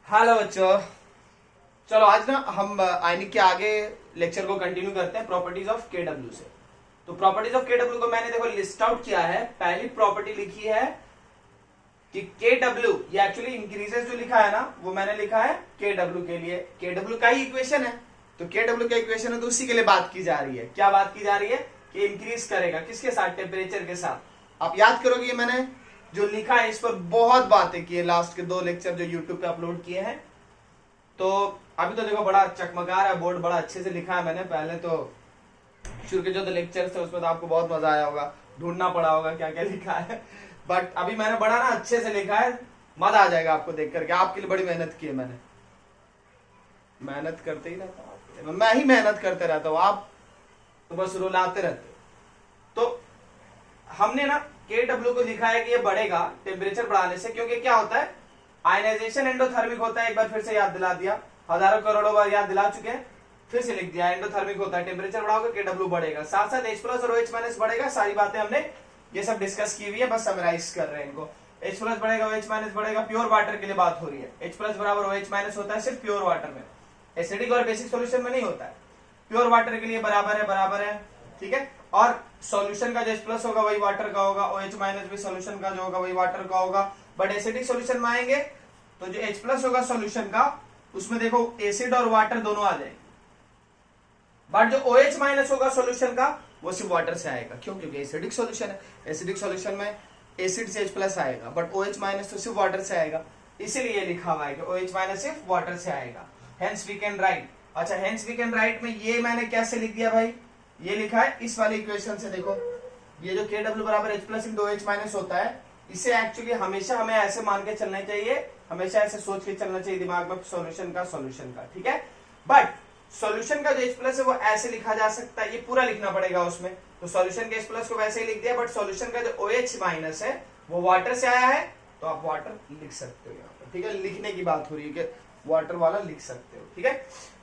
Hello बच्चों, चलो आज ना हम आयनिक के आगे लेक्चर को कंटिन्यू करते हैं प्रॉपर्टीज ऑफ के डब्ल्यू से। तो प्रॉपर्टीज ऑफ के डब्ल्यू को मैंने देखो लिस्ट आउट किया है। पहली प्रॉपर्टी लिखी है कि के डब्ल्यू, ये एक्चुअली इंक्रीजेस जो लिखा है ना वो मैंने लिखा है के डब्ल्यू के लिए। के डब्ल्यू का ही इक्वेशन है, तो के डब्ल्यू का इक्वेशन है तो उसी के लिए बात की जा रही है। क्या बात की जा रही है कि इंक्रीज करेगा किसके साथ, टेम्परेचर के साथ। आप याद करोगे मैंने जो लिखा है इस पर बहुत बातें की है, लास्ट के 2 लेक्चर जो यूट्यूब पे अपलोड किए हैं। तो अभी तो देखो बड़ा चकमका रहा है बोर्ड, बड़ा अच्छे से लिखा है मैंने। पहले तो शुरू के जो लेक्चर्स थे उसमें तो आपको बहुत मजा आया होगा, ढूंढना पड़ा होगा क्या क्या लिखा है। बट अभी मैंने बड़ा ना अच्छे से लिखा है, मजा आ जाएगा आपको देख करके। आपके लिए बड़ी मेहनत की है मैंने, मेहनत करते ही रहता हूँ, मैं ही मेहनत करते रहता हूँ, आप तो बस रुलाते रहते हो। तो हमने ना के डब्ल्यू को लिखा है कि ये बढ़ेगा टेम्परेचर बढ़ाने से, क्योंकि क्या होता है आयनाइजेशन एंडोथर्मिक होता है। एक बार फिर से याद दिला दिया, हजारों करोड़ों बार याद दिला चुके हैं, फिर से लिख दिया। एंडोथर्मिक होता है, टेम्परेचर बढ़ाओगे के डब्ल्यू बढ़ेगा, साथ साथ H प्लस और OH माइनस बढ़ेगा। सारी बातें हमने ये सब डिस्कस की हुई है, बस समराइज कर रहे हैं इनको। H प्लस बढ़ेगा, OH माइनस बढ़ेगा, प्योर वाटर के लिए बात हो रही है। H प्लस बराबर OH माइनस होता है सिर्फ प्योर वाटर में, एसिडिक और बेसिक सोल्यूशन में नहीं होता है। प्योर वाटर के लिए बराबर है, ठीक है। और सॉल्यूशन का जो H प्लस होगा वही वाटर का होगा, OH माइनस भी सॉल्यूशन का जो होगा वही वाटर का होगा। बट एसिडिक सॉल्यूशन में आएंगे तो जो H प्लस होगा सॉल्यूशन का, उसमें देखो एसिड और वाटर दोनों आ जाएंगे। बट जो OH माइनस होगा सॉल्यूशन का वो सिर्फ वाटर से आएगा। क्यों? क्योंकि एसिडिक सॉल्यूशन है, एसिडिक सॉल्यूशन में एसिड से H प्लस आएगा, बट OH माइनस तो सिर्फ वाटर से आएगा। इसीलिए लिखा हुआ है कि OH माइनस सिर्फ वाटर से आएगा। हेंस वी कैन राइट, अच्छा हेंस वी कैन राइट में ये मैंने कैसे लिख दिया भाई, ये लिखा है इस वाले इक्वेशन से। देखो ये जो के डब्ल्यू बराबर H plus into OH minus होता है, इसे एक्चुअली हमेशा हमें ऐसे मान के चलना चाहिए, हमेशा ऐसे सोच के चलना चाहिए दिमाग में, सॉल्यूशन का, ठीक है। बट सॉल्यूशन का जो H प्लस है वो ऐसे लिखा जा सकता है, ये पूरा लिखना पड़ेगा उसमें। तो सॉल्यूशन के H प्लस को वैसे ही लिख दिया, बट सॉल्यूशन का जो OH माइनस है वो वाटर से आया है, तो आप वाटर लिख सकते हो यहाँ पर, ठीक है। लिखने की बात हो रही है कि वाटर वाला लिख सकते हो, ठीक है।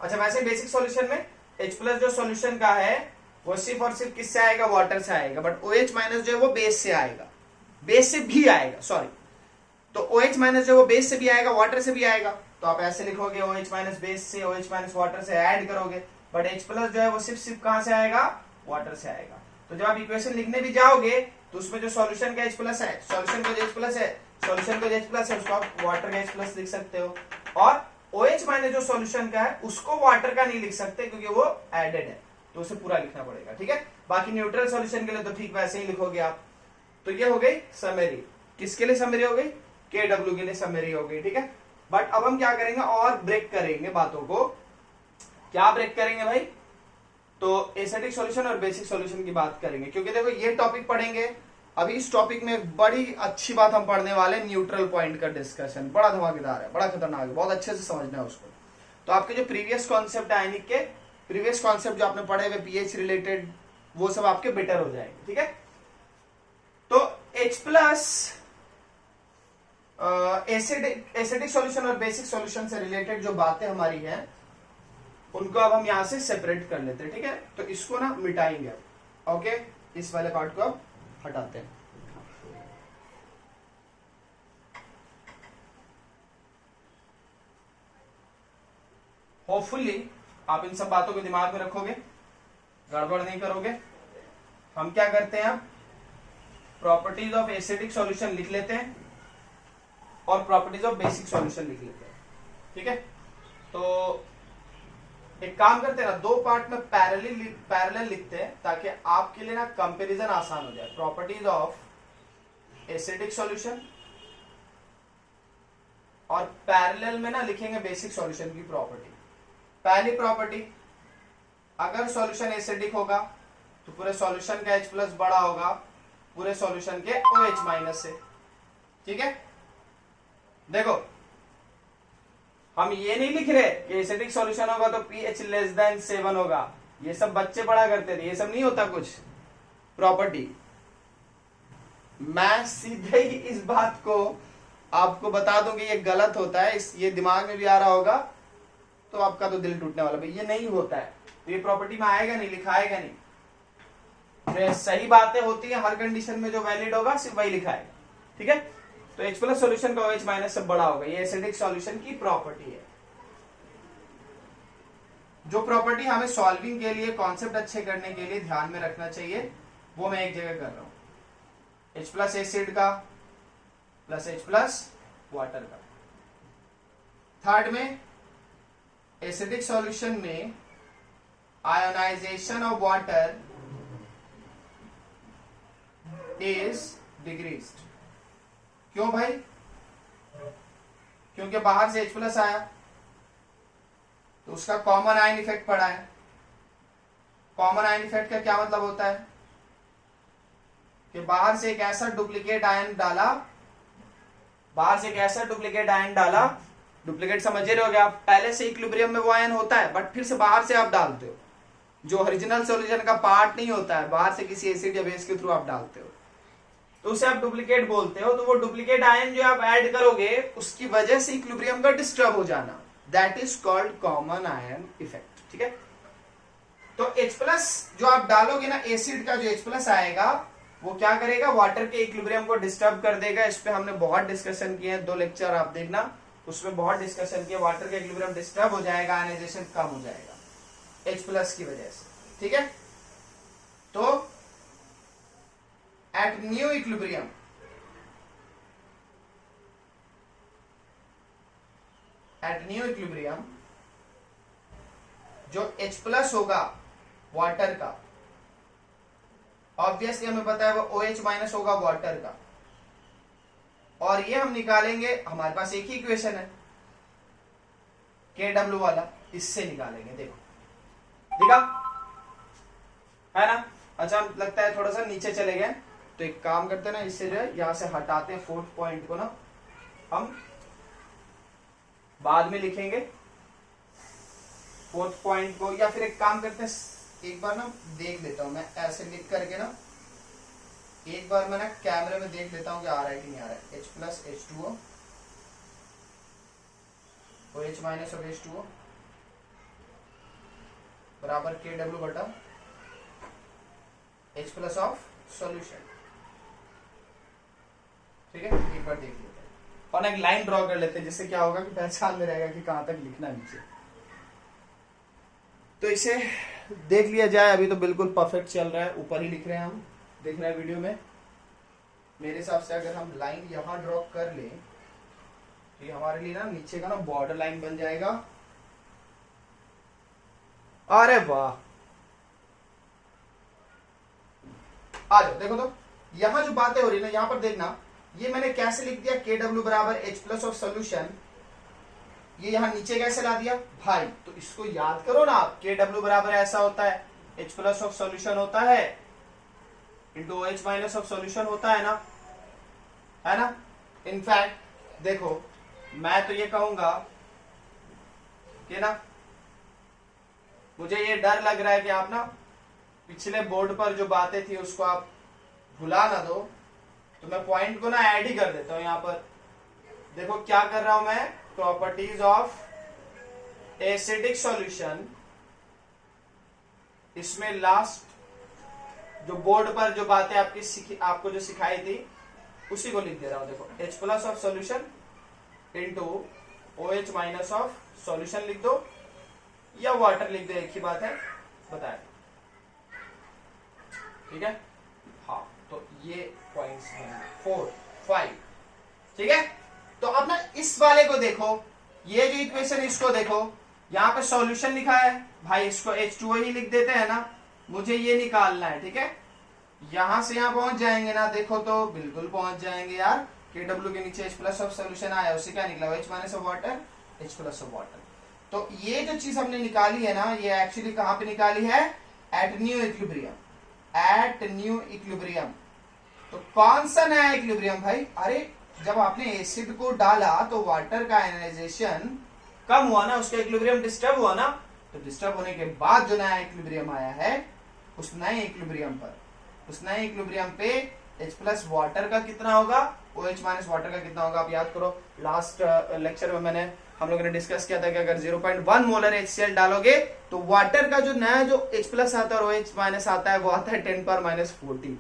अच्छा वैसे बेसिक सॉल्यूशन में H प्लस जो सॉल्यूशन का है वो सिर्फ और सिर्फ किससे आएगा, वाटर से आएगा। बट OH माइनस जो है वो बेस से आएगा, बेस से भी आएगा, सॉरी। तो OH माइनस जो वो बेस से भी आएगा, वाटर से भी आएगा। तो आप ऐसे लिखोगे OH माइनस बेस से, OH माइनस वाटर से ऐड करोगे। बट H प्लस जो है वो सिर्फ कहां से आएगा, वाटर से आएगा। तो जब आप इक्वेशन लिखने भी जाओगे तो उसमें जो सॉल्यूशन का H प्लस है, सॉल्यूशन का जो H प्लस है, सॉल्यूशन का जो H प्लस है उसको आप वाटर का H प्लस लिख सकते हो। और OH माइनस जो सॉल्यूशन का है उसको वाटर का नहीं लिख सकते क्योंकि वो एडेड है, तो उसे पूरा लिखना पड़ेगा, ठीक है। बाकी न्यूट्रल सॉल्यूशन के लिए तो ठीक वैसे ही लिखोगे आप। तो ये हो गई समरी, किसके लिए समरी हो गई, के डब्ल्यू के लिए समरी हो गई, ठीक है। बट अब हम क्या करेंगे और ब्रेक करेंगे बातों को। क्या ब्रेक करेंगे भाई, तो एसिडिक सॉल्यूशन और बेसिक सॉल्यूशन की बात करेंगे, क्योंकि देखो ये टॉपिक पढ़ेंगे। अभी इस टॉपिक में बड़ी अच्छी बात हम पढ़ने वाले, न्यूट्रल पॉइंट का डिस्कशन बड़ा धमाकेदार है, बड़ा खतरनाक है, बहुत अच्छे से समझना है उसको। तो आपके जो प्रीवियस कॉन्सेप्ट है आयनिक के, प्रीवियस कॉन्सेप्ट जो आपने पढ़े हुए पीएच रिलेटेड, वो सब आपके बेटर हो जाएंगे, ठीक है। तो H प्लस एसिडिक सॉल्यूशन और बेसिक सॉल्यूशन से रिलेटेड जो बातें हमारी हैं उनको अब हम यहां से सेपरेट कर लेते हैं, ठीक है। तो इसको ना मिटाएंगे, ओके, इस वाले पार्ट को अब हटाते हैं। होपफुली आप इन सब बातों को दिमाग में रखोगे, गड़बड़ नहीं करोगे। हम क्या करते हैं अब, प्रॉपर्टीज ऑफ एसिडिक सॉल्यूशन लिख लेते हैं और प्रॉपर्टीज ऑफ बेसिक सॉल्यूशन लिख लेते हैं, ठीक है। तो एक काम करते हैं ना, 2 पार्ट में पैरेलल लिखते हैं ताकि आपके लिए ना कंपैरिजन आसान हो जाए। प्रॉपर्टीज ऑफ एसिडिक सॉल्यूशन और पैरेलल में ना लिखेंगे बेसिक सॉल्यूशन की प्रॉपर्टी। पहली प्रॉपर्टी, अगर सॉल्यूशन एसिडिक होगा तो पूरे सॉल्यूशन का H प्लस बड़ा होगा पूरे सॉल्यूशन के OH माइनस से, ठीक है। देखो हम ये नहीं लिख रहे कि एसिडिक सॉल्यूशन होगा तो pH लेस देन 7 होगा, ये सब बच्चे पढ़ा करते थे, ये सब नहीं होता कुछ प्रॉपर्टी। मैं सीधे ही इस बात को आपको बता दूं कि ये गलत होता है, ये दिमाग में भी आ रहा होगा तो आपका तो दिल टूटने वाला, भाई ये नहीं होता है, तो ये प्रॉपर्टी में आएगा नहीं, लिखाएगा नहीं। सही बातें होती है हर कंडीशन में, जो वैलिड होगा सिर्फ वही लिखाएगा, ठीक है। तो H प्लस सोल्यूशन का OH माइनस से बड़ा होगा। ये एसिडिक सॉल्यूशन की प्रॉपर्टी है। जो प्रॉपर्टी हमें सॉल्विंग के लिए, कॉन्सेप्ट अच्छे करने के लिए ध्यान में रखना चाहिए, वो मैं एक जगह कर रहा हूं। H प्लस एसिड का प्लस H प्लस वाटर का। थर्ड में एसिडिक सॉल्यूशन में ionisation of water is decreased. क्यों भाई? क्योंकि बाहर से H प्लस आया तो उसका कॉमन आयन इफेक्ट पड़ा है। कॉमन आयन इफेक्ट का क्या मतलब होता है कि बाहर से एक ऐसा डुप्लीकेट आयन डाला, डुप्लीकेट समझ रहे होगे आप, पहले से इक्विलिब्रियम में वो आयन होता है बट फिर से बाहर से आप डालते हो, जो ओरिजिनल सॉल्यूशन का पार्ट नहीं होता है, बाहर से किसी एसिड या बेस के थ्रू आप डालते हो, तो उसे आप डुप्लीकेट बोलते हो। तो वो डुप्लीकेट आयन जो आप ऐड करोगे उसकी वजह से इक्विलिब्रियम का डिस्टर्ब हो जाना, that is called common ion effect. ठीक है, तो H प्लस जो आप डालोगे ना, एसिड का जो H प्लस आएगा वो क्या करेगा, वाटर के इक्विलिब्रियम को डिस्टर्ब कर देगा। इस पे हमने बहुत डिस्कशन किए हैं, 2 लेक्चर आप देखना, उसमें बहुत डिस्कशन किया। वाटर का इक्विलिब्रियम डिस्टर्ब हो जाएगा, आयनाइजेशन कम हो जाएगा H प्लस की वजह से। ठीक है, तो एट न्यू इक्विलिब्रियम जो H प्लस होगा वाटर का, ऑब्वियसली हमें पता है वो OH माइनस होगा वाटर का, और ये हम निकालेंगे, हमारे पास एक ही इक्वेशन है KW वाला, इससे निकालेंगे। देखो दिखा है ना? अच्छा, लगता है थोड़ा सा नीचे चले गए, तो एक काम करते हैं ना, इससे जो है यहां से हटाते हैं 4th पॉइंट को ना, हम बाद में लिखेंगे 4th पॉइंट को, या फिर एक काम करते हैं, एक बार ना देख लेता हूं मैं ऐसे लिख करके ना, एक बार मैं ना कैमरे में देख लेता हूं कि आ रहा है कि नहीं आ रहा है। H plus H2O OH minus और H2O बराबर KW बटा H प्लस ऑफ सॉल्यूशन। ठीक है, एक बार देख लेते हैं और एक लाइन ड्रॉ कर लेते हैं, जिससे क्या होगा कि पहचान में रहेगा कि कहां तक लिखना नीचे। तो इसे देख लिया जाए, अभी तो बिल्कुल परफेक्ट चल रहा है, ऊपर ही लिख रहे हैं हम, देख रहे हैं वीडियो में। मेरे हिसाब से अगर हम लाइन यहां ड्रॉ कर लें तो ये हमारे लिए ना नीचे का ना बॉर्डर लाइन बन जाएगा। अरे वाह, आ जाओ, देखो तो यहां जो बातें हो रही है ना, यहां पर देखना, ये मैंने कैसे लिख दिया, KW बराबर H प्लस ऑफ सोल्यूशन, ये यहां नीचे कैसे ला दिया भाई? तो इसको याद करो ना आप, KW बराबर ऐसा होता है, H प्लस ऑफ सोल्यूशन होता है into OH minus of solution होता है ना। इनफैक्ट देखो, मैं तो ये कहूंगा कि ना, मुझे ये डर लग रहा है कि आप ना पिछले बोर्ड पर जो बातें थी उसको आप भुला ना दो, तो मैं पॉइंट को ना ऐड ही कर देता हूं यहां पर। देखो क्या कर रहा हूं मैं, प्रॉपर्टीज ऑफ एसिडिक सॉल्यूशन, इसमें लास्ट जो बोर्ड पर जो बातें आपको जो सिखाई थी उसी को लिख दे रहा हूं। देखो H plus of solution into OH minus of solution लिख दो, या वाटर लिख दो, एक ही बात है, बताए। ठीक है, हाँ, तो ये पॉइंट्स हैं 4, 5। ठीक है, तो अब ना इस वाले को देखो, ये जो इक्वेशन इसको देखो, यहां पे सॉल्यूशन लिखा है भाई, इसको H2O ही लिख देते हैं ना, मुझे ये निकालना है। ठीक है, यहां से यहां पहुंच जाएंगे ना, देखो तो बिल्कुल पहुंच जाएंगे यार। KW के नीचे H प्लस ऑफ सोल्यूशन आया, उससे क्या निकला, OH minus of water, H plus of water. तो ये जो चीज हमने निकाली है ना, ये एक्चुअली कहां पे निकाली है, एट न्यू इक्विलिब्रियम। तो कौन सा नया इक्विलिब्रियम भाई? अरे जब आपने एसिड को डाला तो वाटर का आयनाइजेशन कम हुआ ना, उसका इक्विलिब्रियम डिस्टर्ब हुआ ना, तो डिस्टर्ब होने के बाद जो नया इक्विलिब्रियम आया है, उस नए इक्विलिब्रियम पे H प्लस वाटर का कितना होगा, OH माइनस वाटर का कितना होगा, आप याद करो। लास्ट लेक्चर में हम लोगों ने डिस्कस किया था कि अगर 0.1 मोलर HCl डालोगे तो वाटर का जो नया जो H प्लस आता है और OH माइनस आता है वो आता है 10⁻⁻14।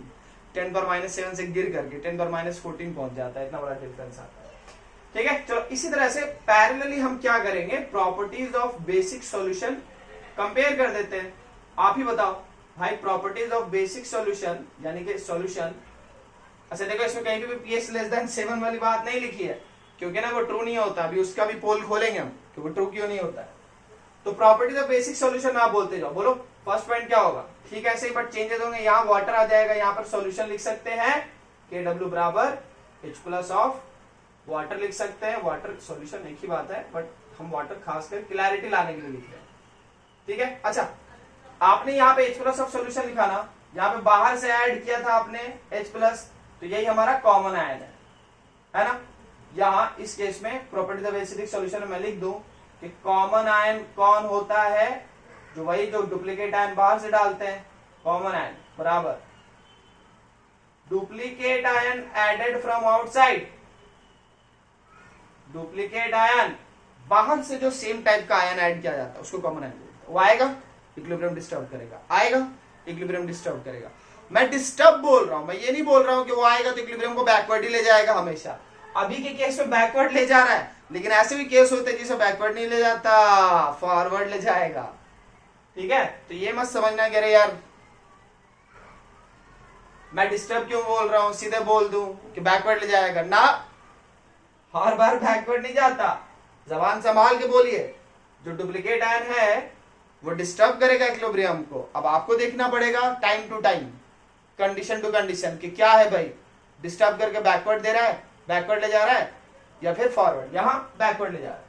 10⁻⁷ से गिर करके 10⁻14 पहुंच जाता है, इतना बड़ा डिफरेंस आता है। ठीक है, चलो इसी तरह से पैरेलली हम क्या करेंगे, properties of basic solution compare कर देते हैं। आप ही बताओ भाई, प्रॉपर्टीज ऑफ बेसिक सॉल्यूशन यानी कि सॉल्यूशन, अच्छा देखो इसमें कहीं भी pH लेस देन 7 वाली बात नहीं लिखी है, क्योंकि ना वो ट्रू नहीं होता। अभी उसका भी पोल खोलेंगे हम कि वो ट्रू क्यों नहीं होता है। तो प्रॉपर्टीज ऑफ बेसिक सॉल्यूशन आप बोलते जाओ, बोलो फर्स्ट पॉइंट क्या होगा। ठीक है, ऐसे ही बट चेंजेस होंगे, यहाँ वाटर आ जाएगा, यहाँ पर सॉल्यूशन लिख सकते हैं KW बराबर H+ ऑफ वाटर लिख सकते हैं। वाटर सॉल्यूशन एक ही बात है, बट हम वाटर खासकर क्लैरिटी लाने के लिए लिख रहे हैं। ठीक है, अच्छा आपने यहाँ पे H+ ऑफ सॉल्यूशन लिखा ना, यहाँ पे बाहर से ऐड किया था आपने H+, तो यही हमारा कॉमन आयन है ना। यहाँ इस केस में प्रॉपर्टीज ऑफ एसिडिक सॉल्यूशन मैं लिख दूं कि कॉमन आयन कौन होता है, जो वही जो डुप्लीकेट आयन बाहर से डालते हैं, कॉमन आयन बराबर duplicate ion added from outside. Duplicate ion बाहर से जो सेम टाइप का आयन ऐड किया जाता है उसको कॉमन आयन बोलते हैं। वो आएगा इक्विलिब्रियम डिस्टर्ब करेगा, आएगा इक्विलिब्रियम डिस्टर्ब करेगा। मैं डिस्टर्ब बोल रहा हूं, मैं ये नहीं बोल रहा हूं कि वो आएगा तो इक्विलिब्रियम को बैकवर्ड ही ले जाएगा हमेशा। अभी के केस में बैकवर्ड ले जा रहा है, लेकिन ऐसे भी केस होते हैं जिसे बैकवर्ड नहीं ले जाता, फॉरवर्ड ले जाएगा। ठीक है, तो ये मत समझना कि अरे यार मैं डिस्टर्ब क्यों बोल रहा हूं, सीधे बोल दूं कि बैकवर्ड ले जाएगा ना, हर बार बैकवर्ड नहीं जाता। जबान संभाल के बोलिए, जो डुप्लीकेट आयन है वो डिस्टर्ब करेगा इक्विलिब्रियम को। अब आपको देखना पड़ेगा time to time, condition to condition कि क्या है भाई, डिस्टर्ब करके बैकवर्ड दे रहा है, बैकवर्ड ले जा रहा है, या फिर फॉरवर्ड, यहां बैकवर्ड ले जा रहा है।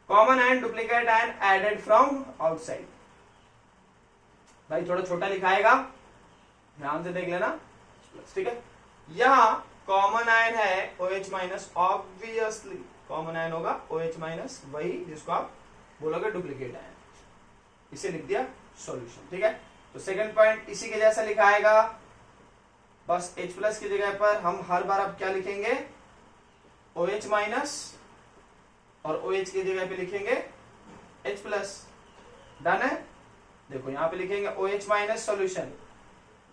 Common ion duplicate ion added from outside. भाई थोड़ा छोटा लिखाएगा, ध्यान से देख लेना। ठीक है, यहां कॉमन आयन है OH-, ऑब्वियसली कॉमन आयन होगा OH-, वही जिसको आप बोलोगे डुप्लीकेट आयन, इसे लिख दिया सॉल्यूशन। ठीक है, तो सेकंड पॉइंट इसी के जैसा लिखाएगा, बस H+ की जगह पर हम हर बार अब क्या लिखेंगे, OH-, और OH की जगह पे लिखेंगे H+। डन है, देखो यहां पे लिखेंगे OH- सॉल्यूशन,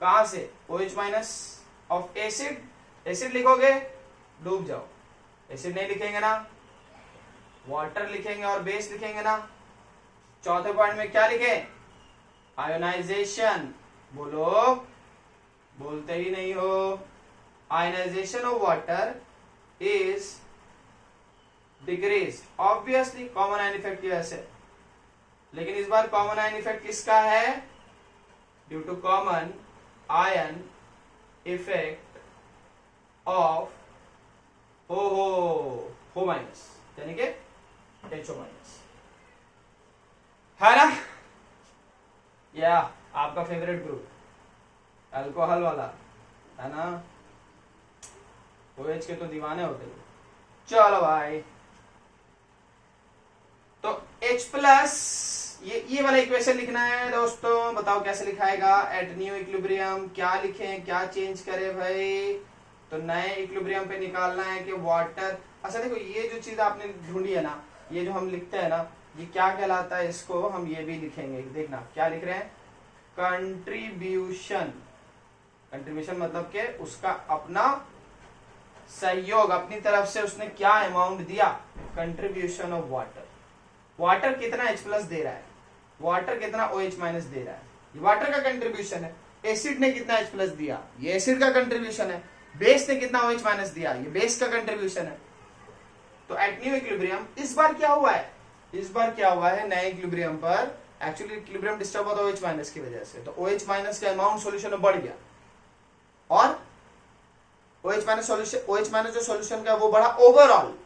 कहां से, OH- ऑफ एसिड। एसिड लिखोगे डूब जाओ, एसिड नहीं लिखेंगे ना, वाटर लिखेंगे और बेस लिखेंगे ना। चौथे पॉइंट में क्या लिखे, आयोनाइजेशन। बोलो, बोलते ही नहीं हो। Ionisation of water is decrease, obviously common ion effect की वजह से। लेकिन इस बार कॉमन आयन इफेक्ट किसका है, due to common ion effect of हो माइनस, यानी कि HO-, है ना। या आपका फेवरेट ग्रुप अल्कोहल वाला है ना, OH के तो दीवाने होते हैं। चलो भाई, तो H+, ये वाला इक्वेशन लिखना है दोस्तों। बताओ कैसे लिखाएगा, एट न्यू इक्विलिब्रियम क्या लिखें, क्या चेंज करें भाई। तो नए इक्विलिब्रियम पे निकालना है कि वाटर, अच्छा देखो ये जो चीज आपने ढूंढी है ना, ये जो हम लिखते हैं ना, ये क्या कहलाता है, इसको हम ये भी लिखेंगे। देखना क्या लिख रहे हैं, कंट्रीब्यूशन। कंट्रीब्यूशन मतलब के उसका अपना सहयोग, अपनी तरफ से उसने क्या अमाउंट दिया, कंट्रीब्यूशन ऑफ वाटर। वाटर कितना H+ दे रहा है, वाटर कितना OH- दे रहा है, ये वाटर का कंट्रीब्यूशन है। एसिड ने कितना H+ दिया, ये एसिड का कंट्रीब्यूशन है। बेस ने कितना OH- दिया, ये बेस का कंट्रीब्यूशन है। तो एट न्यू इक्विलिब्रियम इस बार क्या हुआ है, इस बार क्या हुआ है, नए इक्विलिब्रियम पर एक्चुअली इक्विलिब्रियम डिस्टर्ब होता है OH- की वजह से, तो OH- का अमाउंट सॉल्यूशन में बढ़ गया, और OH- सॉल्यूशन, OH- जो सॉल्यूशन का वो बढ़ा ओवरऑल,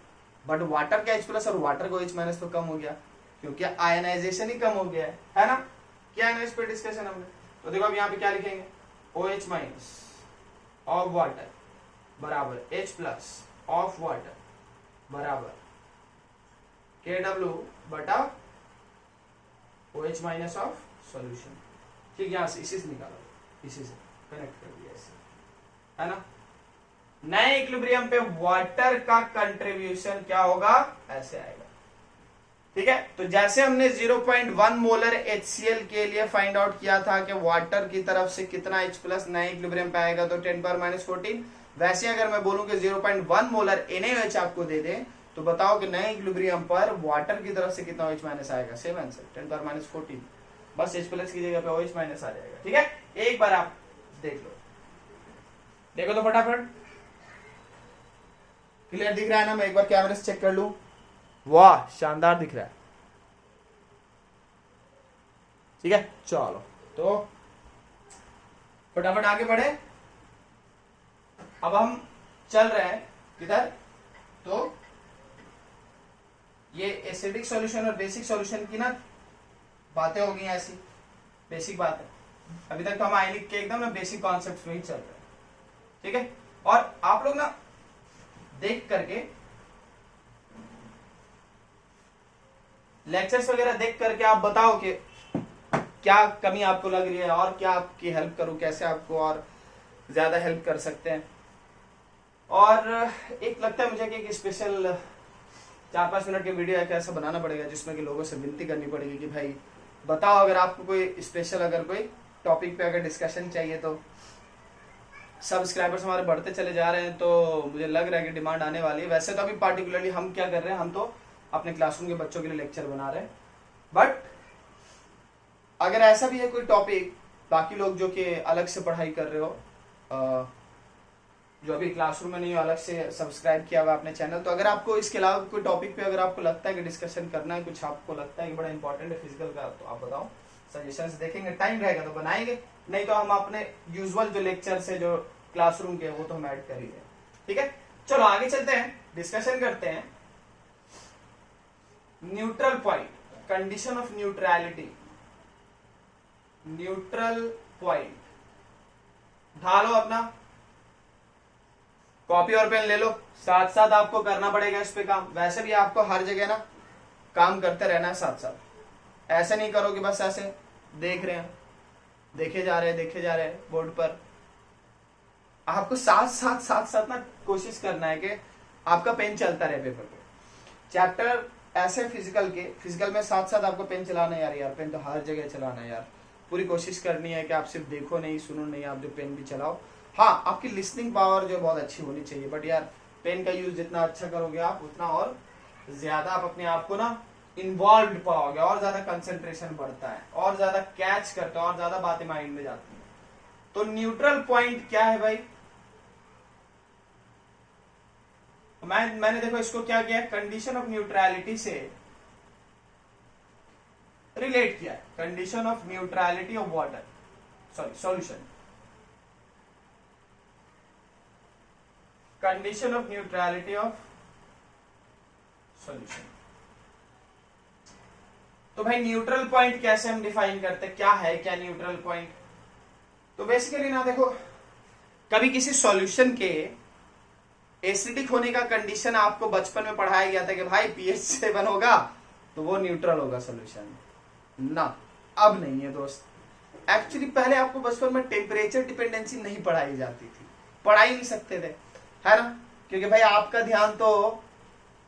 बट वाटर का H+ और वाटर का OH- तो कम हो गया, क्योंकि आयनाइजेशन ही कम हो गया है ना। क्या है ना इस पे डिस्कशन हमने। तो देखो अब यहाँ पे क्या लिखेंगे, OH- ऑफ वाटर बराबर H+ ऑफ वाटर बराबर KW बटा OH- ऑफ सॉल्यूशन। ठीक, यहां से इसी से निकालो, इसी से कनेक्ट कर दिया ऐसे, है ना। नए इक्विलिब्रियम पे वाटर का कंट्रीब्यूशन क्या होगा, ऐसे आएगा। ठीक है। तो जैसे हमने 0.1 मोलर HCl के लिए फाइंड आउट किया था कि वाटर की तरफ से कितना H प्लस नए इक्विलिब्रियम पे आएगा तो 10⁻⁴, वैसे अगर मैं बोलूं कि 0.1 मोलर NaOH आपको दे दे तो बताओ कि नए इक्विलिब्रियम पर वाटर की तरफ से कितना OH माइनस आएगा, सेम आंसर 10⁻⁴। बस H प्लस की जगह पे OH माइनस आ जाएगा। ठीक है, एक बार आप देख लो, देखो तो फटाफट, क्लियर दिख रहा है ना? मैं एक बार कैमरे से चेक कर लूं। वाह, शानदार दिख रहा है। ठीक है, चलो तो फटाफट आगे बढ़े। अब हम चल रहे हैं किधर? तो ये एसिडिक सॉल्यूशन और बेसिक सॉल्यूशन की ना बातें हो गई हैं, ऐसी बेसिक बात है। अभी तक तो हम आयनिक के एकदम ना बेसिक कॉन्सेप्ट में ही चल रहे हैं। ठीक है, और आप लोग ना देख करके लेक्चर्स वगैरह देख करके आप बताओ कि क्या कमी आपको लग रही है और क्या आपकी हेल्प करूं, कैसे आपको और ज्यादा हेल्प कर सकते हैं। और एक लगता है मुझे कि एक स्पेशल 4-5 मिनट की वीडियो एक ऐसा बनाना पड़ेगा जिसमें कि लोगों से विनती करनी पड़ेगी कि भाई बताओ, अगर आपको कोई स्पेशल अगर कोई टॉपिक पे अगर डिस्कशन चाहिए तो। सब्सक्राइबर्स हमारे बढ़ते चले जा रहे हैं तो मुझे लग रहा है कि डिमांड आने वाली है। वैसे तो अभी पार्टिकुलरली हम क्या कर रहे हैं, हम तो अपने क्लासरूम के बच्चों के लिए लेक्चर बना रहे हैं, बट अगर ऐसा भी है कोई टॉपिक, बाकी लोग जो कि अलग से पढ़ाई कर रहे हो, जो अभी क्लासरूम में नहीं हो, अलग से सब्सक्राइब किया हुआ अपने चैनल, तो अगर आपको इसके अलावा कोई टॉपिक पे अगर आपको लगता है कि डिस्कशन करना है, कुछ आपको लगता है कि बड़ा इंपॉर्टेंट है फिजिकल का, तो आप बताओ, सजेशंस देखेंगे, टाइम रहेगा तो बनाएंगे, नहीं तो हम अपने यूजुअल जो लेक्चर से जो क्लासरूम के वो तो हम ऐड कर ही रहे। ठीक है, चलो आगे चलते हैं, डिस्कशन करते हैं। Neutral point, condition of neutrality. Neutral point ढालो अपना, कॉपी और पेन ले लो, साथ साथ आपको करना पड़ेगा इस पे काम। वैसे भी आपको हर जगह ना काम करते रहना है साथ साथ, ऐसे नहीं करो कि बस ऐसे देख रहे हैं, देखे जा रहे हैं बोर्ड पर। आपको साथ साथ ना कोशिश करना है कि आपका पेन चलता रहे पेपर पे। चैप्टर ऐसे फिजिकल में साथ साथ आपको पेन चलाना है यार, पेन तो हर जगह चलाना है यार। पूरी कोशिश करनी है कि आप सिर्फ देखो नहीं, सुनो नहीं, आप जो पेन भी चलाओ। हाँ, आपकी लिसनिंग पावर जो बहुत अच्छी होनी चाहिए, बट यार पेन का यूज जितना अच्छा करोगे आप, उतना और ज्यादा आप अपने आप को ना इन्वॉल्व पाओगे, और ज्यादा कंसंट्रेशन बढ़ता है, और ज्यादा कैच करता है, और ज्यादा बातें माइंड में जाती हैं। तो न्यूट्रल पॉइंट क्या है भाई? मैंने देखो इसको क्या किया, कंडीशन ऑफ न्यूट्रलिटी से रिलेट किया है। Condition of neutrality of water, sorry solution, condition of neutrality of solution. तो भाई न्यूट्रल पॉइंट कैसे हम डिफाइन करते हैं, क्या है क्या न्यूट्रल पॉइंट? तो बेसिकली ना देखो, कभी किसी सॉल्यूशन के एसिडिक होने का कंडीशन आपको बचपन में पढ़ाया गया था कि भाई pH 7 होगा तो वो न्यूट्रल होगा सॉल्यूशन ना। अब नहीं है दोस्त। एक्चुअली पहले आपको बचपन में टेम्परेचर डिपेंडेंसी नहीं पढ़ाई जाती थी, पढ़ा ही नहीं सकते थे, है ना? क्योंकि भाई आपका ध्यान तो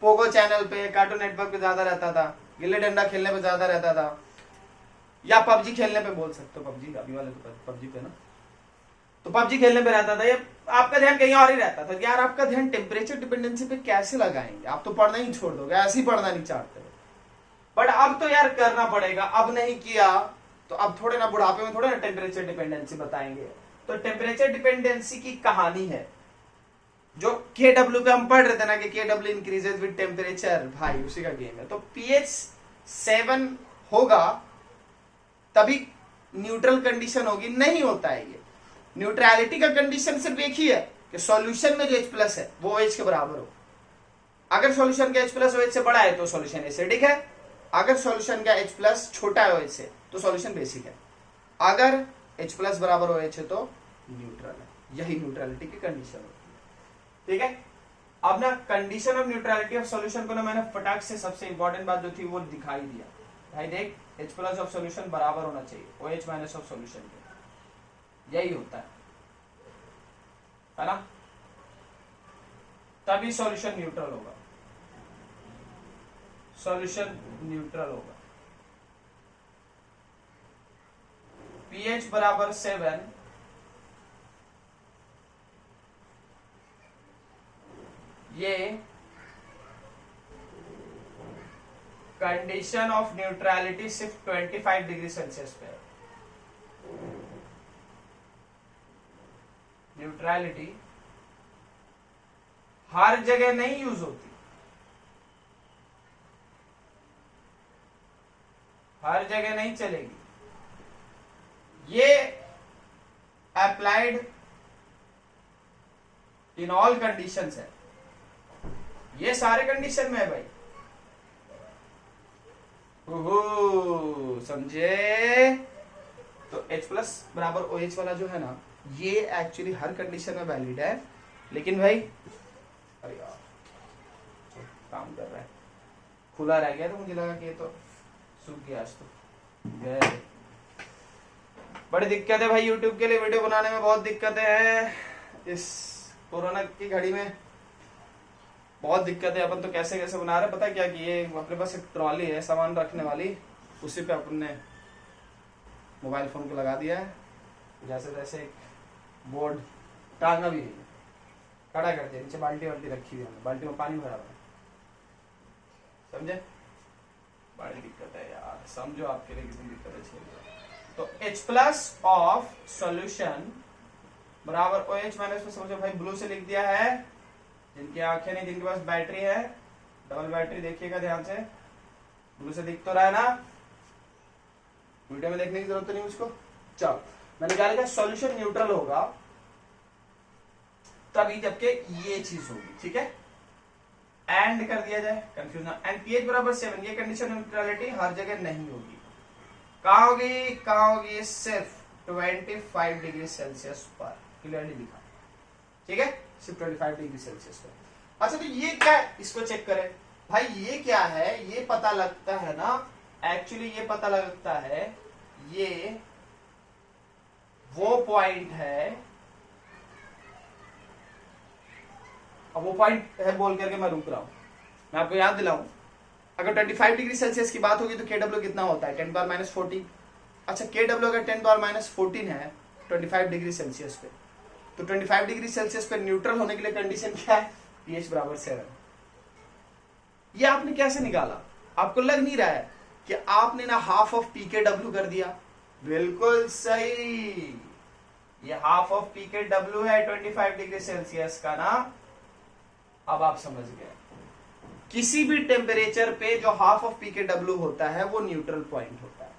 पोगो चैनल पे, कार्टून नेटवर्क पे ज्यादा रहता था, गिल्ली डंडा खेलने पे ज्यादा रहता था, या पबजी खेलने पे बोल सकते हो, पबजी अभी वाले तो पबजी पे ना, तो पबजी खेलने पे रहता था। ये आपका ध्यान कहीं और ही रहता था। यार आपका ध्यान टेम्परेचर डिपेंडेंसी पे कैसे लगाएंगे? आप तो पढ़ना ही छोड़ दोगे, ऐसे ही पढ़ना नहीं चाहते। बट अब तो यार करना पड़ेगा, अब नहीं किया तो अब थोड़े ना बुढ़ापे में थोड़े ना टेम्परेचर डिपेंडेंसी बताएंगे। तो टेम्परेचर डिपेंडेंसी की कहानी है जो KW पे हम पढ़ रहे थे ना कि KW इंक्रीजेस विद टेम्परेचर, भाई उसी का गेम है। तो pH 7 होगा तभी न्यूट्रल कंडीशन होगी, नहीं होता है ये। न्यूट्रलिटी का कंडीशन सिर्फ एक ही है कि सॉल्यूशन में जो H प्लस है वो OH के बराबर हो। अगर सॉल्यूशन का H प्लस OH से बड़ा है तो सॉल्यूशन एसिडिक है, अगर सॉल्यूशन का H प्लस छोटा है OH से तो सॉल्यूशन बेसिक है, अगर H प्लस बराबर OH है तो न्यूट्रल है। यही न्यूट्रलिटी की कंडीशन होती है। ठीक है, अब ना condition of neutrality of solution को ना मैंने फटाक से सबसे इंपॉर्टेंट बात जो थी वो दिखाई दिया। भाई देख, H प्लस ऑफ सॉल्यूशन बराबर होना चाहिए OH माइनस ऑफ सॉल्यूशन के, यही होता है ना? तभी सॉल्यूशन न्यूट्रल होगा। सॉल्यूशन न्यूट्रल होगा। pH बराबर 7, ये कंडीशन ऑफ न्यूट्रलिटी सिर्फ 25 डिग्री सेल्सियस पे है। न्यूट्रलिटी हर जगह नहीं यूज होती, हर जगह नहीं चलेगी। ये अप्लाइड इन ऑल कंडीशंस है, ये सारे कंडीशन में है भाई। ओहो, समझे? तो H प्लस बराबर OH वाला जो है ना, ये एक्चुअली हर कंडीशन में वैलिड है। लेकिन भाई अरे यार काम कर रहा है, खुला रह गया तो मुझे लगा कि ये तो सूख गया। आज तो गए, बड़ी दिक्कत है भाई यूट्यूब के लिए वीडियो बनाने में, बहुत दिक्कतें हैं इस कोरोना की घड़ी में, बहुत दिक्कत है। अपन तो कैसे कैसे बना रहे हैं, पता है क्या कि ये अपने पास एक ट्रॉली है सामान रखने वाली, उसी पे अपन ने मोबाइल फोन को लगा दिया है, जैसे जैसे एक बोर्ड टांगा भी है, खड़ा कर दिया, नीचे बाल्टी वाल्टी रखी हुई है, बाल्टी में पानी भरा हुआ है, समझे? बड़ी दिक्कत है यार, समझो आपके लिए कितनी दिक्कत है। तो H प्लस ऑफ सॉल्यूशन बराबर OH माइनस में, समझो भाई ब्लू से लिख दिया है, जिनकी आंखें नहीं, जिनके पास बैटरी है, डबल बैटरी देखिएगा ध्यान से, ब्लू से दिख तो रहा है ना, वीडियो में देखने की जरूरत तो नहीं मुझको। चलो मैंने क्या लिखा, सॉल्यूशन न्यूट्रल होगा तभी जबकि ये चीज होगी, ठीक है? एंड कर दिया जाए, कंफ्यूज ना। एंड pH बराबर 7, ये कंडीशन न्यूट्रलिटी हर जगह नहीं होगी। कहां होगी? कहां होगी? सिर्फ 25 डिग्री सेल्सियस पर, क्लियरली लिखा, ठीक है? सिर्फ 25 डिग्री सेल्सियस पर। अच्छा तो ये क्या है, इसको चेक करें भाई, ये क्या है? ये पता लगता है ना, एक्चुअली ये पता लगता है, ये वो पॉइंट है, अब वो पॉइंट है बोल करके मैं रुक रहा हूं, मैं आपको याद दिलाऊं, अगर 25 डिग्री सेल्सियस की बात होगी तो KW कितना होता है? 10 पावर -14। अच्छा KW अगर 10 पावर -14 है 25 डिग्री सेल्सियस पे, तो 25 डिग्री सेल्सियस पे न्यूट्रल होने के लिए कंडीशन क्या है? pH बराबर 7। ये आपने कैसे निकाला? आपको लग नहीं रहा है कि आपने ना हाफ ऑफ pKw कर दिया? बिल्कुल सही, ये हाफ ऑफ pKw है 25 डिग्री सेल्सियस का ना। अब आप समझ गए, किसी भी टेम्परेचर पे जो हाफ ऑफ pKw होता है वो न्यूट्रल पॉइंट होता है।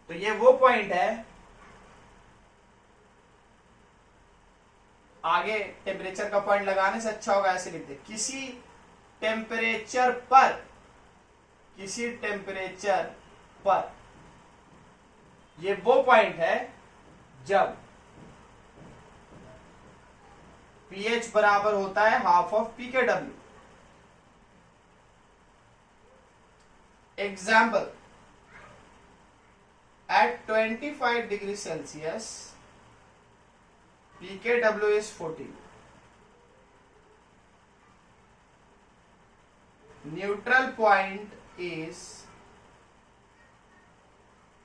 तो ये वो पॉइंट है, आगे टेम्परेचर का पॉइंट लगाने से अच्छा होगा ऐसे लिखते, किसी टेम्परेचर पर, किसी टेम्परेचर पर ये वो पॉइंट है जब pH बराबर होता है half of pKw। Example, at 25 degree Celsius pKw is 14, neutral point is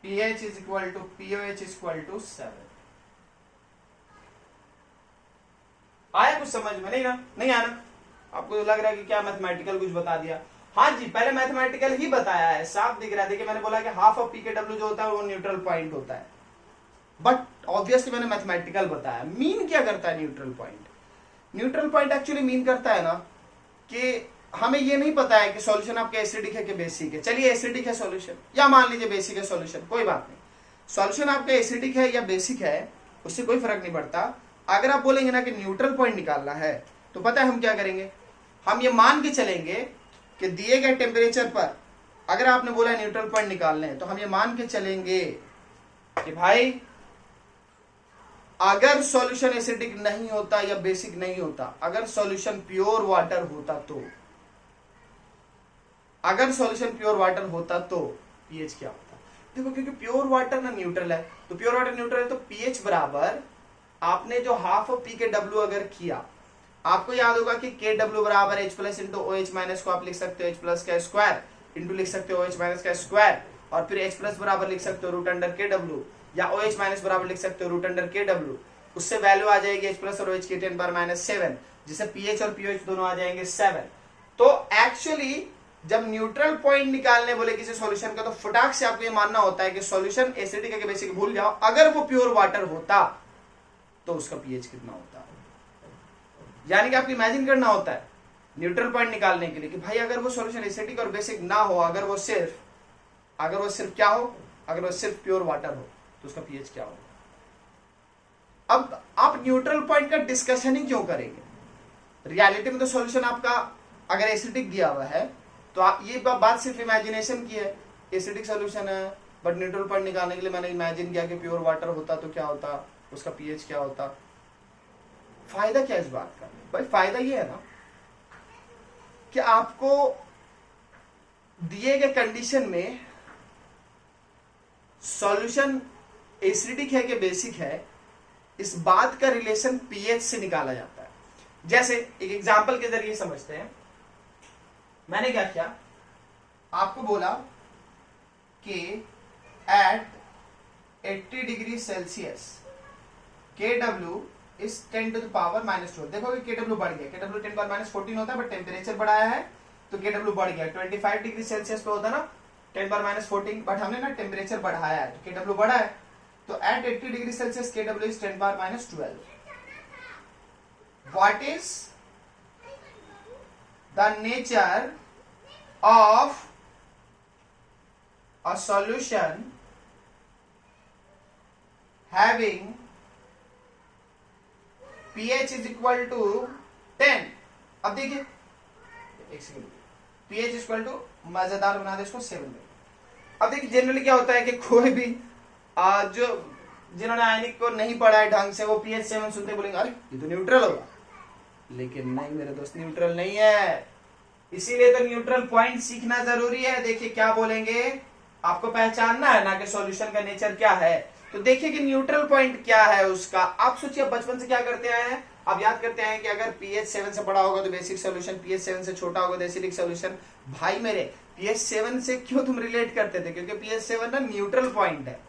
pH is equal to pOH is equal to 7। आया कुछ समझ में? नहीं ना, नहीं आना? आपको लग रहा है कि क्या मैथमेटिकल कुछ बता दिया? हाँ जी, पहले मैथमेटिकल ही बताया है, साफ दिख रहा है। देखिए मैंने बोला कि हाफ ऑफ pKw जो होता है वो न्यूट्रल पॉइंट होता है, बट ऑब्वियसली मैंने मैथमेटिकल बताया। मीन क्या करता है neutral point? Neutral point actually mean करता है ना कि हमें ये नहीं पता है कि सॉल्यूशन आपका एसिडिक है कि बेसिक है। चलिए एसिडिक है सॉल्यूशन, या मान लीजिए बेसिक है सॉल्यूशन, कोई बात नहीं। सॉल्यूशन आपका एसिडिक है या बेसिक है उससे कोई फर्क नहीं पड़ता। अगर आप बोलेंगे ना कि न्यूट्रल पॉइंट निकालना है, तो पता है हम क्या करेंगे? हम ये मान के चलेंगे कि दिए गए टेम्परेचर पर अगर आपने बोला न्यूट्रल पॉइंट निकालने हैं, तो हम ये मान के चलेंगे कि भाई अगर सॉल्यूशन एसिडिक नहीं होता या बेसिक नहीं होता, अगर सॉल्यूशन प्योर वाटर होता तो, अगर सॉल्यूशन प्योर वाटर होता तो पीएच क्या होता? देखो क्योंकि प्योर वाटर ना न्यूट्रल है, तो प्योर वाटर न्यूट्रल है, तो पीएच बराबर आपने जो हाफ ऑफ pKw अगर किया आपको याद होगा कि के डब्ल्यू बराबर H plus into O H minus को आप लिख सकते हो एच प्लस का स्क्वायर इंटू लिख सकते हो ओ एच माइनस का स्क्वायर, और फिर एच प्लस बराबर लिख सकते हो रूट अंडर के डब्ल्यू, या ओ एच माइनस बराबर लिख सकते हो रूट अंडर के डब्ल्यू। उससे वैल्यू आ जाएगी एच प्लस और ओ एच की 10 पावर माइनस 7, जिससे पीएच और पीओएच दोनों आ जाएंगे 7। तो एक्चुअली जब न्यूट्रल पॉइंट निकालने बोले किसी सॉल्यूशन का, तो फटाक से आपको ये मानना होता है कि सॉल्यूशन एसिडिक है कि बेसिक भूल जाओ, अगर वो प्योर वाटर होता तो उसका पीएच कितना होता। यानी कि आपको इमेजिन करना होता है न्यूट्रल पॉइंट निकालने के लिए कि भाई अगर वो सॉल्यूशन एसिडिक और बेसिक ना हो, अगर वो सिर्फ क्या हो, अगर वो सिर्फ प्योर वाटर हो, तो उसका पीएच क्या होगा। अब आप न्यूट्रल पॉइंट का डिस्कशन ही क्यों करेंगे, रियलिटी में तो सॉल्यूशन आपका अगर एसिडिक दिया हुआ है तो आप ये बात सिर्फ इमेजिनेशन की है, एसिडिक सॉल्यूशन है, बट न्यूट्रल पॉइंट निकालने के लिए मैंने इमेजिन किया कि प्योर वाटर होता तो क्या होता, उसका पीएच क्या होता। फायदा क्या इस बात का भाई, फायदा ये है ना कि आपको दिए गए कंडीशन में सॉल्यूशन एसिडिक है कि बेसिक है, इस बात का रिलेशन पीएच से निकाला जाता है। जैसे एक एग्जांपल के जरिए समझते हैं। मैंने क्या किया, आपको बोला कि at 80 degree Celsius KW is 10 to the power -12। देखोगे KW बढ़ गया, KW 10 पावर -14 होता है, बट टेम्परेचर बढ़ाया है तो KW बढ़ गया। 25 डिग्री सेल्सियस पे होता है ना 10 पावर -14, बट हमने ना टेम्परेचर बढ़ाया है तो KW बढ़ा है। तो at 80 degree Celsius KW is 10 power -12। What is the nature of a solution having pH is equal to 10। अब देखिए एक second, pH is equal to मजेदार बना दे इसको 7 में। अब देखिए जनरली क्या होता है कि कोई भी जो जिन्होंने आयनिक को नहीं पढ़ा है ढंग से, वो pH 7 सुनते बोलेंगे अरे ये तो न्यूट्रल होगा, लेकिन नहीं मेरे दोस्त, न्यूट्रल नहीं है। इसीलिए तो न्यूट्रल पॉइंट सीखना जरूरी है। देखिए क्या बोलेंगे, आपको पहचानना है ना कि सॉल्यूशन का नेचर क्या है। तो देखिए कि न्यूट्रल पॉइंट क्या है उसका। आप सोचिए बचपन से क्या करते आए हैं, आप याद करते हैं कि अगर pH 7 से बड़ा होगा तो बेसिक सॉल्यूशन, pH 7 से छोटा होगा तो एसिडिक सॉल्यूशन। भाई मेरे pH 7 से क्यों तुम रिलेट करते थे, क्योंकि pH 7 ना न्यूट्रल पॉइंट है।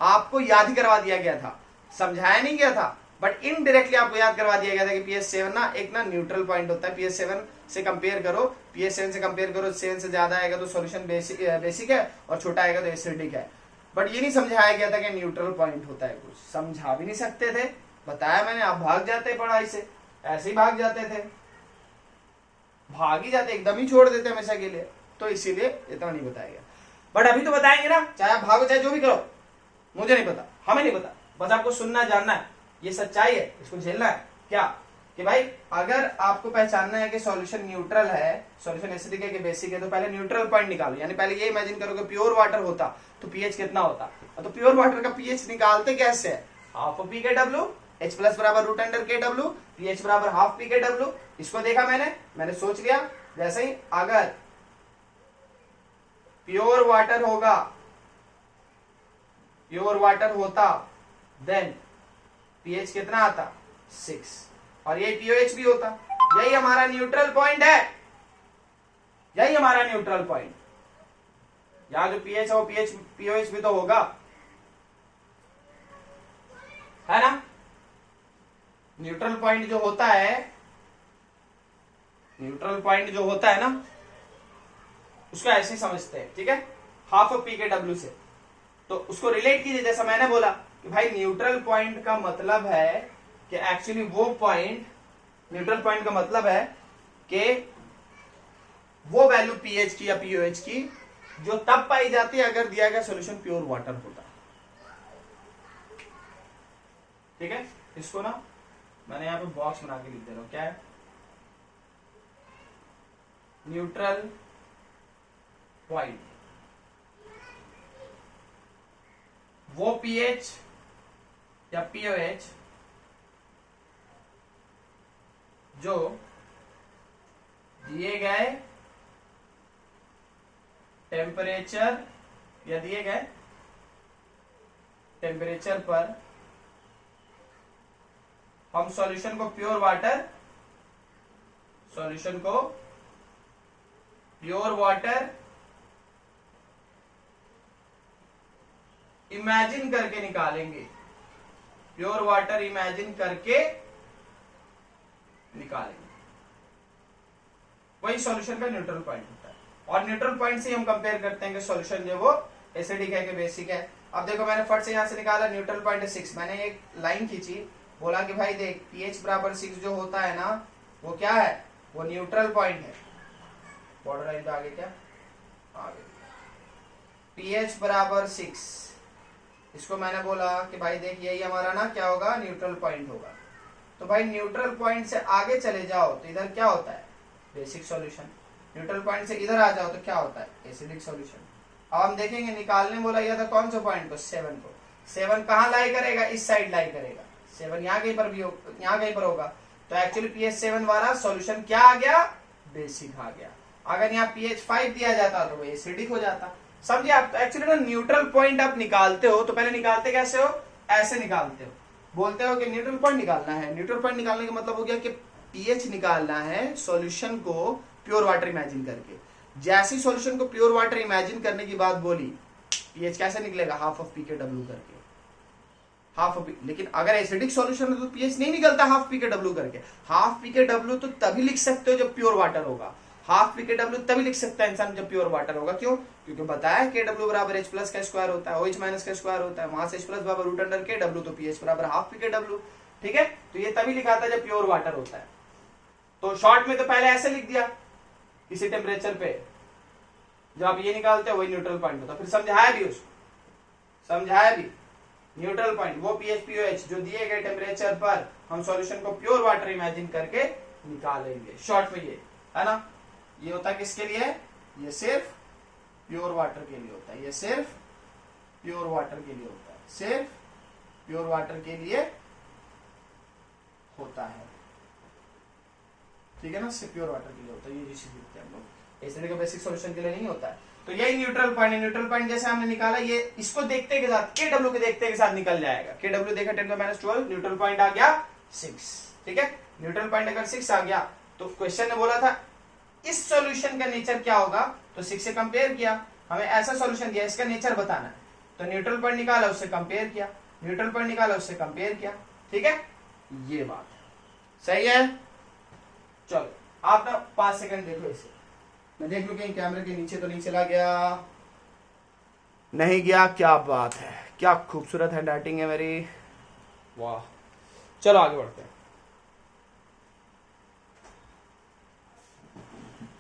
आपको याद ही करवा दिया गया था, समझाया नहीं गया था, बट इनडायरेक्टली आपको याद करवा दिया गया था कि pH 7 ना एक ना न्यूट्रल पॉइंट होता है। pH 7 से कंपेयर करो, pH 7 से कंपेयर करो, 7 से ज्यादा आएगा तो सॉल्यूशन बेसिक है और छोटा आएगा तो एसिडिक है। बट ये नहीं समझाया गया था कि न्यूट्रल पॉइंट होता है। कुछ समझा भी नहीं सकते थे, बताया मैंने, आप भाग जाते पढ़ाई से, ऐसे ही भाग जाते थे, भाग ही जाते, एकदम ही छोड़ देते हमेशा के लिए। तो इसीलिए इतना नहीं बताया गया, बट अभी तो बताएंगे ना, चाहे आप भागो चाहे जो भी करो, मुझे नहीं पता, हमें नहीं पता, बस आपको सुनना जानना है, ये सच्चाई है, इसको झेलना है। क्या कि भाई अगर आपको पहचानना है कि सॉल्यूशन न्यूट्रल है, सॉल्यूशन एसिडिक है कि बेसिक है, तो पहले न्यूट्रल पॉइंट निकालो। यानी पहले ये इमेजिन करो कि प्योर वाटर होता तो पीएच कितना होता। तो प्योर वाटर का पीएच निकालते कैसे है, हाफ पी के डब्ल्यू, एच प्लस बराबर रूट अंडर के डब्ल्यू, पीएच बराबर हाफ पी के डब्ल्यू। इसको देखा मैंने सोच लिया, जैसे ही अगर प्योर वाटर होगा, प्योर वाटर होता देन पीएच कितना आता 6, और ये पीओएच भी होता। यही हमारा न्यूट्रल पॉइंट है, यही हमारा न्यूट्रल पॉइंट। यहां जो पीएच है वो पीओएच भी तो होगा, है ना। न्यूट्रल पॉइंट जो होता है, न्यूट्रल पॉइंट जो होता है ना, उसको ऐसे समझते हैं, ठीक है, हाफ ऑफ पी के डब्ल्यू से। तो उसको रिलेट कीजिए, जैसा मैंने बोला कि भाई न्यूट्रल पॉइंट का मतलब है कि एक्चुअली वो पॉइंट, न्यूट्रल पॉइंट का मतलब है कि वो वैल्यू पीएच की या पीओएच की जो तब पाई जाती है अगर दिया गया सॉल्यूशन प्योर वाटर होता। ठीक है, इसको ना मैंने यहां पे बॉक्स बना के लिख दे रहा हूं, क्या है, न्यूट्रल पॉइंट वो पीएच या पीओएच जो दिए गए टेम्परेचर या दिए गए टेम्परेचर पर हम सॉल्यूशन को प्योर वाटर सॉल्यूशन को प्योर वाटर इमेजिन करके निकालेंगे, प्योर वाटर इमेजिन करके निकालेंगे, वही सॉल्यूशन का न्यूट्रल पॉइंट होता है। और न्यूट्रल पॉइंट से हम कंपेयर करते हैं कि सॉल्यूशन जो वो एसिडिक है कि बेसिक है। अब देखो मैंने फट से यहां से निकाला, न्यूट्रल पॉइंट है 6, मैंने एक लाइन खींची, बोला कि भाई देख pH बराबर 6 जो होता है ना वो क्या है, वो न्यूट्रल पॉइंट है। बॉर्डर लाइन पे आगे क्या आगे pH बराबर 6, इसको मैंने बोला कि भाई देख यही हमारा ना क्या होगा, न्यूट्रल पॉइंट होगा। तो भाई न्यूट्रल पॉइंट से आगे चले जाओ तो इधर क्या होता है, बेसिक सॉल्यूशन। न्यूट्रल पॉइंट से इधर आ जाओ तो क्या होता है, एसिडिक सॉल्यूशन। अब हम देखेंगे, निकालने बोला यह था कौन सा पॉइंट को, 7 को। 7 कहां लाई करेगा, इस साइड लाई करेगा, 7 यहाँ कहीं पर भी यहाँ कहीं पर होगा। तो एक्चुअली pH 7 वाला सॉल्यूशन क्या आ गया, बेसिक आ गया। अगर यहाँ pH 5 दिया जाता तो वो एसिडिक हो जाता। समझे आप। तो एक्चुअली ना न्यूट्रल पॉइंट आप निकालते हो तो पहले निकालते कैसे हो, ऐसे निकालते हो, बोलते हो कि न्यूट्रल पॉइंट निकालना है। न्यूट्रल पॉइंट निकालने का मतलब हो गया कि pH निकालना है सॉल्यूशन को प्योर वाटर इमेजिन करके। जैसे सॉल्यूशन को प्योर वाटर इमेजिन करने की बात बोली, pH कैसे निकलेगा, हाफ ऑफ pKw करके, हाफ ऑफ। लेकिन अगर एसिडिक सॉल्यूशन है तो pH नहीं निकलता हाफ pKw करके। हाफ pKw तो तभी लिख सकते हो जब प्योर वाटर होगा, हाफ pKw तभी लिख सकता है इंसान जब प्योर वाटर होगा। क्यों, क्योंकि बताया Kw बराबर H प्लस का स्क्वायर होता है, OH माइनस का स्क्वायर होता है, वहां से H प्लस बराबर रूट अंडर Kw, तो pH बराबर हाफ pKw। ठीक है, तो ये तभी लिखा था जब प्योर वाटर होता है। तो शॉर्ट में तो पहले ऐसे लिख दिया, इसी टेम्परेचर पे जब आप ये निकालते हो वही न्यूट्रल पॉइंट होता है। फिर समझाया भी उसको, समझाया भी न्यूट्रल पॉइंट वो pH POH जो दिए गए टेम्परेचर पर हम सॉल्यूशन को प्योर वाटर इमेजिन करके निकालेंगे। शॉर्ट में ये है ना, ये होता है किसके लिए, ये सिर्फ प्योर वाटर के लिए होता है, ये सिर्फ प्योर वाटर के लिए होता है, सिर्फ प्योर वाटर के लिए होता है। ठीक है ना, सिर्फ प्योर वाटर के लिए होता है, ये जिसे लिखते हैं हम लोग, एसिडिक का बेसिक सॉल्यूशन के लिए नहीं होता है। तो यही न्यूट्रल पॉइंट है। न्यूट्रल पॉइंट जैसे हमने निकाला, ये इसको देखते के साथ Kw के देखते के साथ निकल जाएगा। Kw देखा 10⁻12, न्यूट्रल पॉइंट आ गया 6। ठीक है, न्यूट्रल पॉइंट अगर 6 आ गया तो क्वेश्चन ने बोला था इस सॉल्यूशन का नेचर क्या होगा, तो 6 से कंपेयर किया, हमें ऐसा सॉल्यूशन दिया, इसका नेचर बताना है, तो न्यूट्रल पॉइंट निकाला, उससे कंपेयर किया, न्यूट्रल पॉइंट निकाला, उससे कंपेयर किया। ठीक है, ये बात सही है। चलो आप ना 5 सेकंड देखो इसे, मैं देख लू कहीं कैमरे के नीचे तो नहीं चला गया, नहीं गया, क्या बात है, क्या खूबसूरत हैंड राइटिंग है मेरी, वाह। चलो आगे बढ़ते हैं।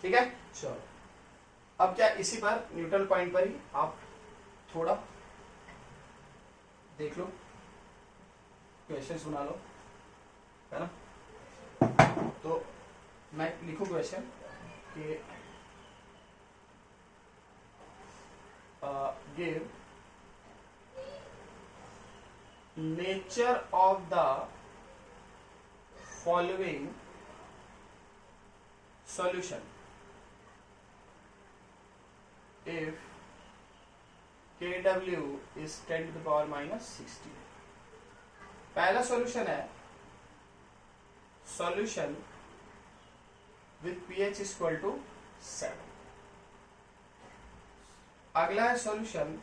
ठीक है, चलो अब क्या इसी पर न्यूट्रल पॉइंट पर ही आप थोड़ा देख लो, क्वेश्चन सुना लो, है ना। तो मैं लिखूं क्वेश्चन कि give nature of the following solution if Kw is 10 to the power minus 60। पहला सॉल्यूशन है solution with pH is equal to 7। अगला है solution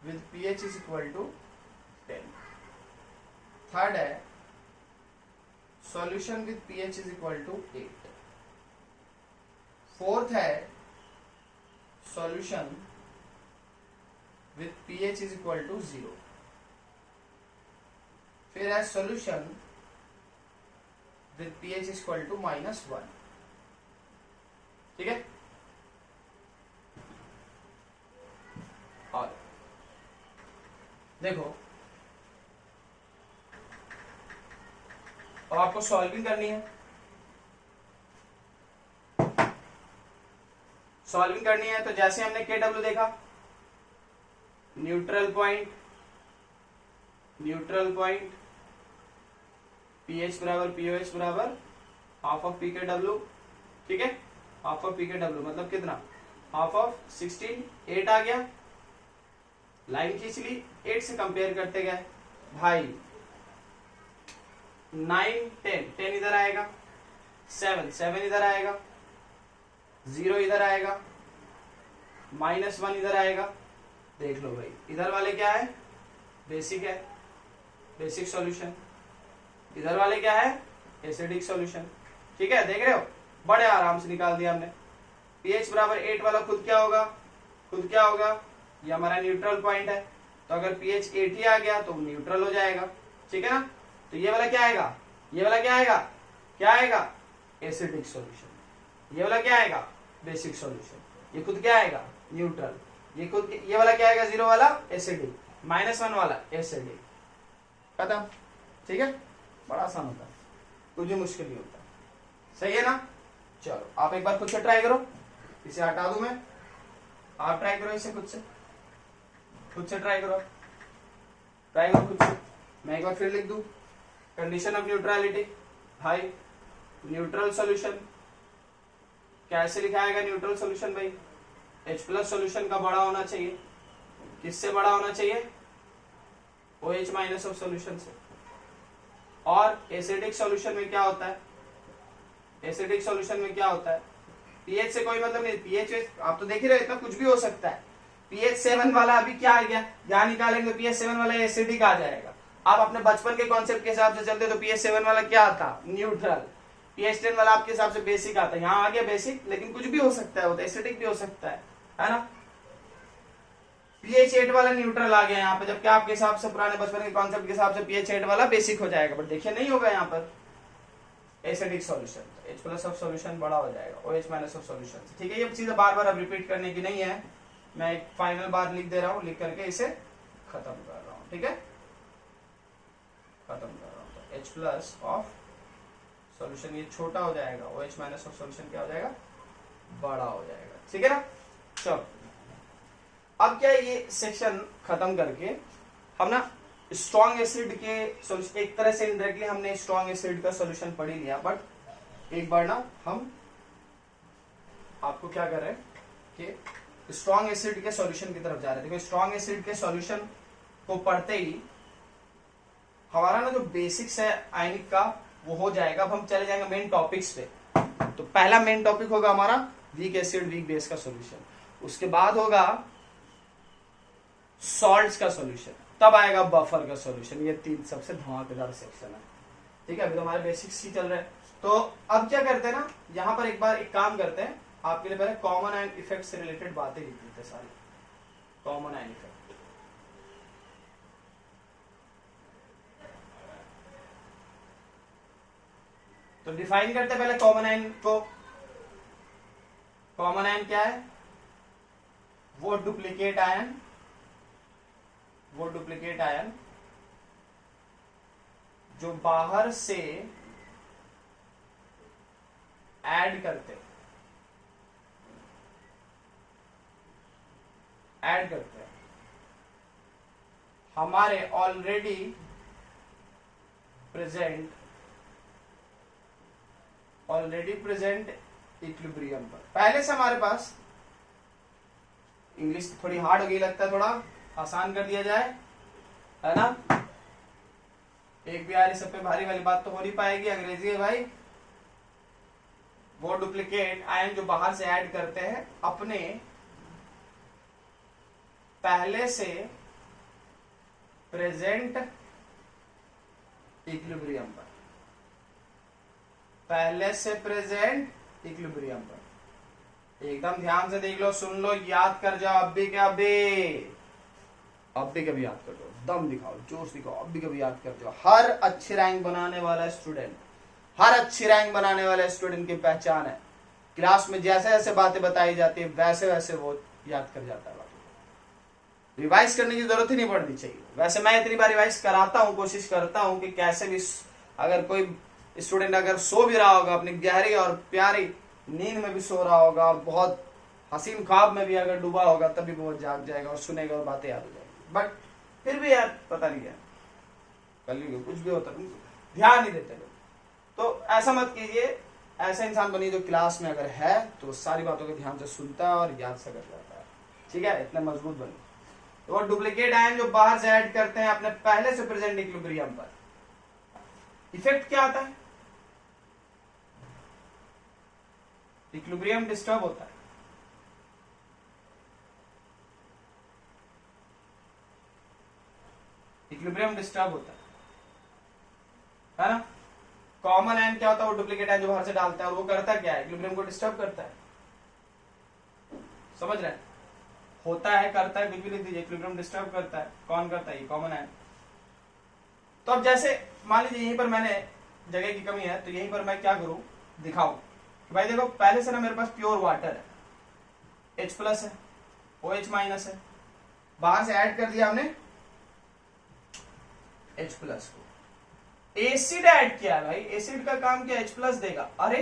with pH is equal to 10। Third है solution with pH is equal to 8। Fourth है solution with pH is equal to 0। फिर है solution with pH is equal to -1। ठीक है, और देखो अब आपको सॉल्विंग करनी है, सॉल्विंग करनी है। तो जैसे हमने Kw देखा, neutral point, neutral point, pH बराबर POH बराबर हाफ ऑफ pKw। ठीक है, हाफ ऑफ pKw मतलब कितना, हाफ ऑफ 16, 8 आ गया, लाइन खींच ली, 8 से कंपेयर करते गए भाई, 9 10 10 इधर आएगा, 7, 7 इधर आएगा, 0 इधर आएगा, -1 इधर आएगा। देख लो भाई, इधर वाले क्या है, बेसिक है, बेसिक सॉल्यूशन। इधर वाले क्या है, एसिडिक सॉल्यूशन। ठीक है, देख रहे हो, बड़े आराम से निकाल दिया हमने। pH बराबर 8 वाला खुद क्या होगा, खुद क्या होगा, ये हमारा न्यूट्रल पॉइंट है। तो अगर pH 8 ही आ गया तो न्यूट्रल हो जाएगा। ठीक है ना, तो ये वाला क्या आएगा, ये वाला क्या आएगा, क्या आएगा, एसिडिक सॉल्यूशन। ये वाला क्या आएगा, बेसिक सॉल्यूशन। ये खुद क्या आएगा, न्यूट्रल। ये खुद, ये वाला क्या आएगा, 0 वाला एसिडिक, -1 वाला एसिडिक। खत्म। ठीक है, बड़ा आसान होता है, कुछ भी मुश्किल नहीं होता। सही है ना। चलो आप एक बार खुद से ट्राई करो, इसे हटा दूं मैं, आप ट्राई करो इसे खुद से, खुद से ट्राई करो, ट्राई करो खुद से। मैं एक बार फिर लिख दूं, कंडीशन ऑफ न्यूट्रलिटी भाई, न्यूट्रल सॉल्यूशन कैसे लिखाएगा न्यूट्रल सॉल्यूशन भाई, H+ सॉल्यूशन का बड़ा होना चाहिए। किससे बड़ा होना चाहिए, OH- ऑफ सॉल्यूशन से। और एसिडिक सॉल्यूशन में क्या होता है, एसिडिक सॉल्यूशन में क्या होता है, pH से कोई मतलब नहीं। pH आप तो देख ही रहे, इतना कुछ भी हो सकता है। pH 7 वाला अभी क्या आ गया, यहाँ निकालेंगे तो pH 7 वाला एसिडिक आ जाएगा। आप अपने बचपन के कॉन्सेप्ट के हिसाब से चलते तो pH 7 वाला क्या आता, न्यूट्रल। pH 10 वाला आपके हिसाब से बेसिक आता है। यहाँ आ गया बेसिक, लेकिन कुछ भी हो सकता है, वो तो एसिडिक भी हो सकता है ना। pH 8 वाला न्यूट्रल आ गया यहाँ पे, जबकि आपके हिसाब से पुराने बचपन के कॉन्सेप्ट के हिसाब से pH 8 वाला बेसिक हो जाएगा, बट देखिए नहीं होगा यहाँ पर acidic solution, H+ of solution बड़ा हो जाएगा OH- ऑफ सॉल्यूशन। ठीक है, ये चीजें बार बार अब रिपीट करने की नहीं है, मैं एक फाइनल बात लिख दे रहा हूँ, लिख करके इसे खत्म कर रहा हूँ। ठीक है, खत्म कर रहा हूँ। तो H+ ऑफ सॉल्यूशन ये छोटा हो जाएगा, OH- ऑफ सॉल्यूशन क्या हो जाएगा, बड़ा हो जाएगा। ठीक है ना। चलो अब क्या, ये सेक्शन खत्म करके हम ना स्ट्रॉन्ग एसिड के सॉल्यूशन, एक तरह से इनडायरेक्टली हमने स्ट्रॉन्ग एसिड का सॉल्यूशन पढ़ ही लिया, बट एक बार ना हम आपको क्या कर रहे हैं कि स्ट्रॉन्ग एसिड के सॉल्यूशन की तरफ जा रहे हैं। देखो, स्ट्रॉन्ग एसिड के सॉल्यूशन को पढ़ते ही हमारा ना जो बेसिक्स है आयनिक का वो हो जाएगा। अब हम चले जाएंगे मेन टॉपिक्स पे। तो पहला मेन टॉपिक होगा हमारा वीक एसिड वीक बेस का सॉल्यूशन, उसके बाद होगा सॉल्ट्स का सॉल्यूशन, तब आएगा बफर का सॉल्यूशन। ये 3 सबसे धमाकेदार सेक्शन है। ठीक है, अभी तो हमारे बेसिक्स ही चल रहे हैं। तो अब क्या करते हैं ना, यहाँ पर एक बार एक काम करते हैं, आपके लिए पहले कॉमन आयन इफेक्ट से रिलेटेड बातें लिख देते हैं सारी। कॉमन आयन इफेक्ट, तो डिफाइन करते हैं पहले कॉमन आयन को। कॉमन आयन क्या है, वो डुप्लीकेट आयन, वो डुप्लीकेट आयन जो बाहर से ऐड करते हैं हमारे ऑलरेडी प्रेजेंट इक्विलिब्रियम पर। पहले से हमारे पास, इंग्लिश थोड़ी हार्ड हो गई लगता है, थोड़ा आसान कर दिया जाए, है ना। एक भी आ रही, सब पे भारी वाली बात तो हो नहीं पाएगी, अंग्रेजी है भाई। वो डुप्लीकेट आयन जो बाहर से ऐड करते हैं अपने पहले से प्रेजेंट इक्विलिब्रियम पर, पहले से प्रेजेंट इक्विलिब्रियम पर। एकदम ध्यान से देख लो, सुन लो, याद कर जाओ। अब भी कभी याद कर जाओ, दम दिखाओ, जोश दिखाओ, अब भी कभी याद कर जाओ। हर अच्छी रैंक बनाने वाला स्टूडेंट, हर अच्छी रैंक बनाने वाले स्टूडेंट की पहचान है, क्लास में जैसे जैसे बातें बताई जाती है वैसे वैसे वो याद कर जाता है। रिवाइज करने की जरूरत ही नहीं पड़नी चाहिए। वैसे मैं इतनी बार रिवाइज कराता हूँ, कोशिश करता हूँ कि कैसे भी अगर कोई स्टूडेंट अगर सो भी रहा होगा, अपनी गहरी और प्यारी नींद में भी सो रहा होगा और बहुत हसीन ख्वाब में भी अगर डूबा होगा, तभी वो जाग जाएगा और सुनेगा और बातें याद हो जाएगी। बट फिर भी यार पता नहीं क्या कल कुछ भी होता, ध्यान नहीं देते लोग। तो ऐसा मत कीजिए, ऐसा इंसान बनिए जो क्लास में अगर है तो सारी बातों को ध्यान से सुनता है और याद से कर जाता है। ठीक है, इतना मजबूत बनिए। तो डुप्लीकेट आयन जो बाहर से ऐड करते हैं अपने पहले से प्रेजेंट इक्विलिब्रियम पर, इफेक्ट क्या आता है, इक्विलिब्रियम डिस्टर्ब होता है। इक्विलिब्रियम डिस्टर्ब होता है ना। कॉमन आयन क्या होता है, वो डुप्लीकेट आयन जो बाहर से डालता है, और वो करता क्या है, इक्विलिब्रियम को डिस्टर्ब करता है। समझ रहे हैं, होता है, करता है, कुछ भी लिख दीजिए, इक्विलिब्रियम डिस्टर्ब करता है। कौन करता है, ये कॉमन आयन। तो अब जैसे मान लीजिए यहीं पर मैंने जगह की कमी है, तो यहीं पर मैं क्या करूं, दिखाऊं कि भाई देखो पहले से ना मेरे पास प्योर वाटर है, H प्लस है, OH माइनस है, बाहर से ऐड कर दिया हमने H प्लस को, एसिड ऐड किया भाई, एसिड का काम क्या, H प्लस देगा। अरे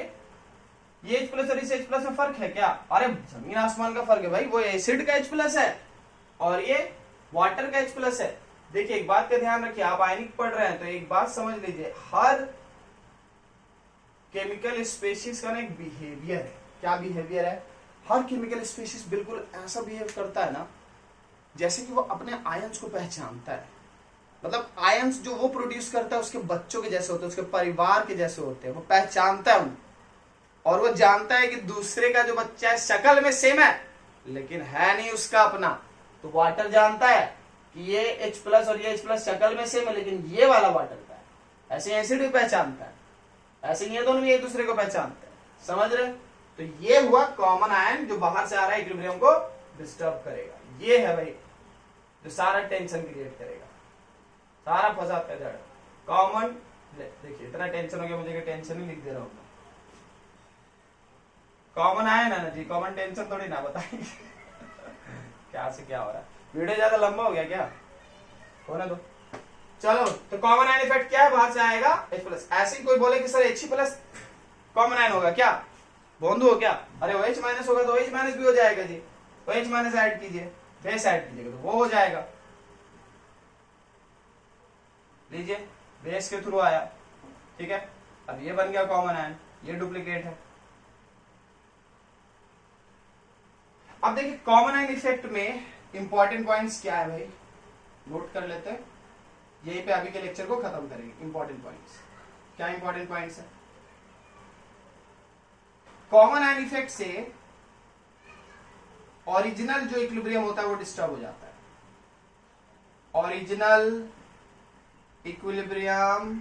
ये H प्लस और इस H प्लस में फर्क है क्या, अरे जमीन आसमान का फर्क है भाई, वो एसिड का H प्लस है और ये वाटर का H प्लस है। देखिए एक बात का ध्यान रखिए, आप आयनिक पढ़ रहे हैं तो एक बात समझ लीजिए, हर केमिकल स्पेशीज का ना एक बिहेवियर है। क्या बिहेवियर है, हर केमिकल स्पेशीज बिल्कुल ऐसा बिहेव करता है ना जैसे कि वो अपने आयंस को पहचानता है। मतलब आयंस जो वो प्रोड्यूस करता है उसके बच्चों के जैसे होते हैं, उसके परिवार के जैसे होते हैं, वो पहचानता है उनको, और वो जानता है कि दूसरे का जो बच्चा है शक्ल में सेम है लेकिन है नहीं उसका अपना। तो वाटर जानता है कि ये H प्लस और ये H प्लस शक्ल में सेम है लेकिन ये वाला वाटर का है। ऐसे एसिड भी पहचानता है, ऐसे ये दोनों भी एक दूसरे को पहचानते हैं। समझ रहे, तो ये हुआ कॉमन आयन जो बाहर से आ रहा है, इक्विलिब्रियम को डिस्टर्ब करेगा। ये है भाई जो सारा टेंशन क्रिएट करेगा, सारा फसाद का जड़। कॉमन, देखिए इतना टेंशन हो गया मुझे कि टेंशन ही लिख दे रहा हूं। कॉमन आयन है ना जी, कॉमन टेंशन थोड़ी ना बताएंगे क्या से क्या हो रहा है, वीडियो ज्यादा लंबा हो गया क्या, होने दो। चलो तो कॉमन आयन इफेक्ट क्या है, बाहर से आएगा H प्लस। ऐसे ही कोई बोले कि sir H plus common ion होगा क्या, बोंदू हो क्या, अरे OH माइनस होगा तो OH माइनस भी हो जाएगा जी, OH माइनस ऐड कीजिए, बेस ऐड कीजिएगा तो वो हो जाएगा। लीजिए बेस के थ्रू आया, ठीक है, अब ये बन गया कॉमन आयन, ये डुप्लीकेट है। अब देखिए कॉमन आयन इफेक्ट में इंपॉर्टेंट पॉइंट्स क्या है भाई, नोट कर लेते हैं, यहीं पे अभी के लेक्चर को खत्म करेंगे। इंपॉर्टेंट पॉइंट्स क्या, इंपॉर्टेंट पॉइंट्स है, कॉमन आयन इफेक्ट से ओरिजिनल जो इक्विलिब्रियम होता है वो डिस्टर्ब हो जाता है। ओरिजिनल इक्विलिब्रियम,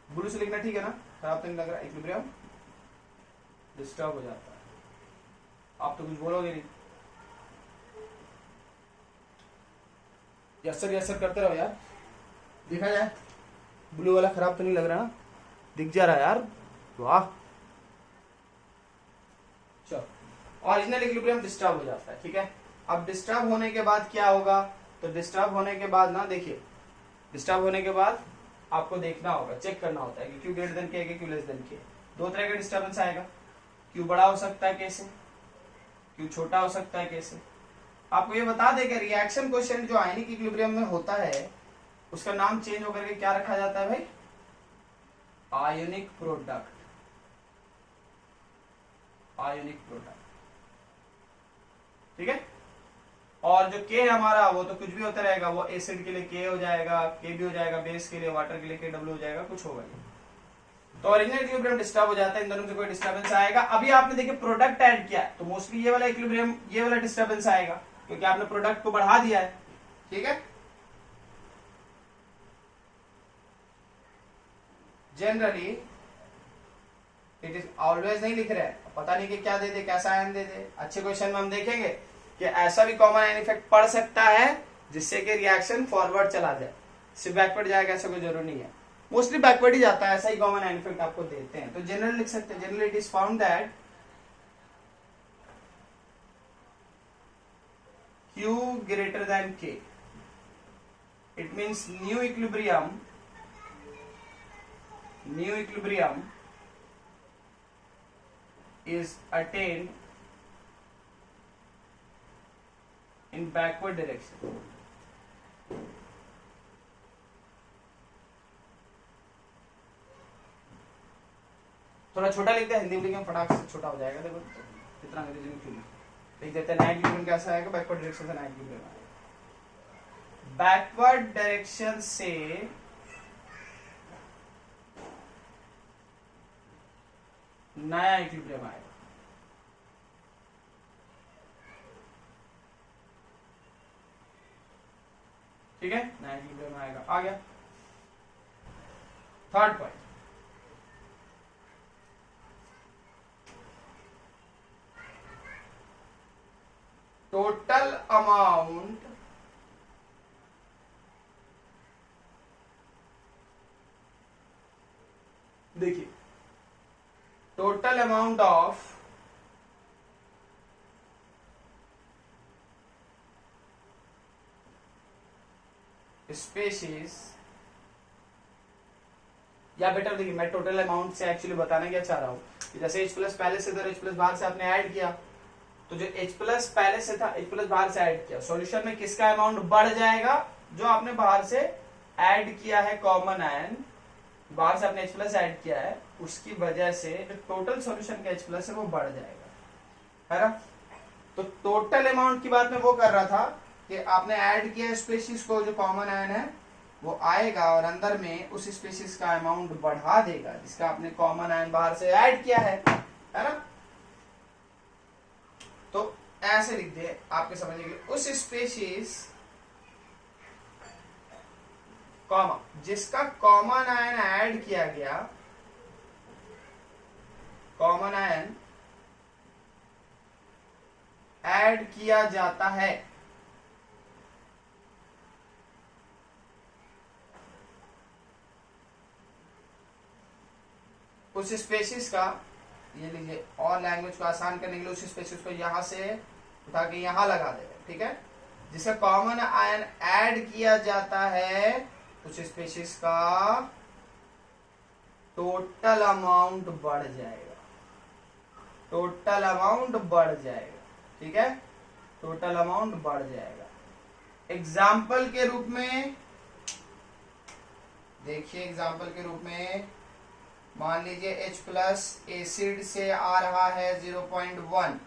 ब्लू से लिखना ठीक है ना, खराब तो नहीं लग रहा, इक्विलिब्रियम डिस्टर्ब हो जाता है। आप तो कुछ बोलोगे नहीं, यस सर करते रहो यार, देखा जाए ब्लू वाला खराब तो नहीं लग रहा ना, दिख जा रहा है यार, वाह। चलो ओरिजिनल इक्विलिब्रियम डिस्टर्ब हो जाता है, ठीक है। अब डिस्टर्ब होने के बाद क्या होगा, तो डिस्टर्ब होने के बाद ना देखिए, डिस्टर्ब होने के बाद आपको देखना होगा, चेक करना होता है कि Q ग्रेटर देन K है, Q लेस देन K। दो तरह का डिस्टर्बेंस आएगा, Q बड़ा हो सकता है कैसे, Q छोटा हो सकता है कैसे। आपको ये बता दें कि रिएक्शन क्वेश्चन जो आयनिक इक्विलिब्रियम में होता है उसका नाम चेंज होकर के क्या रखा जाता है भाई, आयोनिक प्रोडक्ट, आयोनिक प्रोडक्ट, ठीक है। और जो K है हमारा वो तो कुछ भी होता रहेगा, वो एसिड के लिए K हो जाएगा, K भी हो जाएगा, बेस के लिए, वाटर के लिए KW हो जाएगा, कुछ होगा नहीं। तो ओरिजिनल इक्विलिब्रियम डिस्टर्ब हो जाता है, इन दोनों से कोई डिस्टर्बेंस आएगा। अभी आपने देखिए प्रोडक्ट ऐड किया तो मोस्टली ये वाला इक्विलिब्रियम, ये वाला डिस्टर्बेंस आएगा क्योंकि आपने प्रोडक्ट को बढ़ा दिया है, ठीक है। जनरली इट इज ऑलवेज नहीं लिख रहे हैं, पता नहीं कि क्या दे दे, कैसा आयन दे दे। अच्छे क्वेश्चन में हम देखेंगे कि ऐसा भी कॉमन आयन इफेक्ट पड़ सकता है जिससे कि रिएक्शन फॉरवर्ड चला जाए, सिर्फ बैकवर्ड जाएगा ऐसा कोई जरूरी नहीं है, मोस्टली बैकवर्ड ही जाता है, ऐसा ही कॉमन आयन इफेक्ट आपको देते हैं। तो जनरल लिख सकते हैं, generally it is found that Q greater than K, it means new equilibrium is attained in backward direction. थोड़ा छोटा लिखते हैं, हिंदी में लिखेंगे फटाक से छोटा हो जाएगा। देखो कितना अंग्रेजी में क्यों लिख देते हैं, नया इक्विलिब्रियम कैसा आएगा, बैकवर्ड डायरेक्शन से नया इक्विलिब्रियम आएगा। बैकवर्ड डायरेक्शन से नया इक्विलिब्रियम आएगा। ठीक है, नया इक्विलिब्रियम आएगा। आ गया थर्ड पॉइंट, टोटल अमाउंट देखिए, टोटल अमाउंट ऑफ स्पेशीज, या बेटर देखिए, मैं टोटल अमाउंट से एक्चुअली बताना क्या चाह रहा हूं, जैसे H प्लस पहले से था, H प्लस बाहर से आपने ऐड किया, तो जो H प्लस पहले से था, H प्लस बाहर से ऐड किया, सॉल्यूशन में किसका अमाउंट बढ़ जाएगा, जो आपने बाहर से ऐड किया है कॉमन आयन, बाहर से आपने H प्लस ऐड किया है, उसकी वजह से टोटल सॉल्यूशन का H प्लस है वो बढ़ जाएगा, है ना। तो टोटल अमाउंट की बात में वो कर रहा था कि आपने ऐड किया स्पेशीज को, जो कॉमन आयन है वो आएगा और अंदर में उस स्पेशीज का अमाउंट बढ़ा देगा जिसका आपने कॉमन आयन बाहर से ऐड किया है ना। तो ऐसे लिख दे आपके समझने के लिए, उस स्पेशीज कॉमा जिसका कॉमन आयन ऐड किया गया, कॉमन आयन ऐड किया जाता है, उस स्पेशीज का, ये लीजिए और लैंग्वेज को आसान करने के लिए उस स्पेशीज को यहां से उठा के यहां लगा देगा, ठीक है। जिसे कॉमन आयन ऐड किया जाता है, उस स्पेशीज का टोटल अमाउंट बढ़ जाएगा, टोटल अमाउंट बढ़ जाएगा, ठीक है, टोटल अमाउंट बढ़ जाएगा। एग्जाम्पल के रूप में देखिए, एग्जाम्पल के रूप में मान लीजिए H प्लस एसिड से आ रहा है 0.1,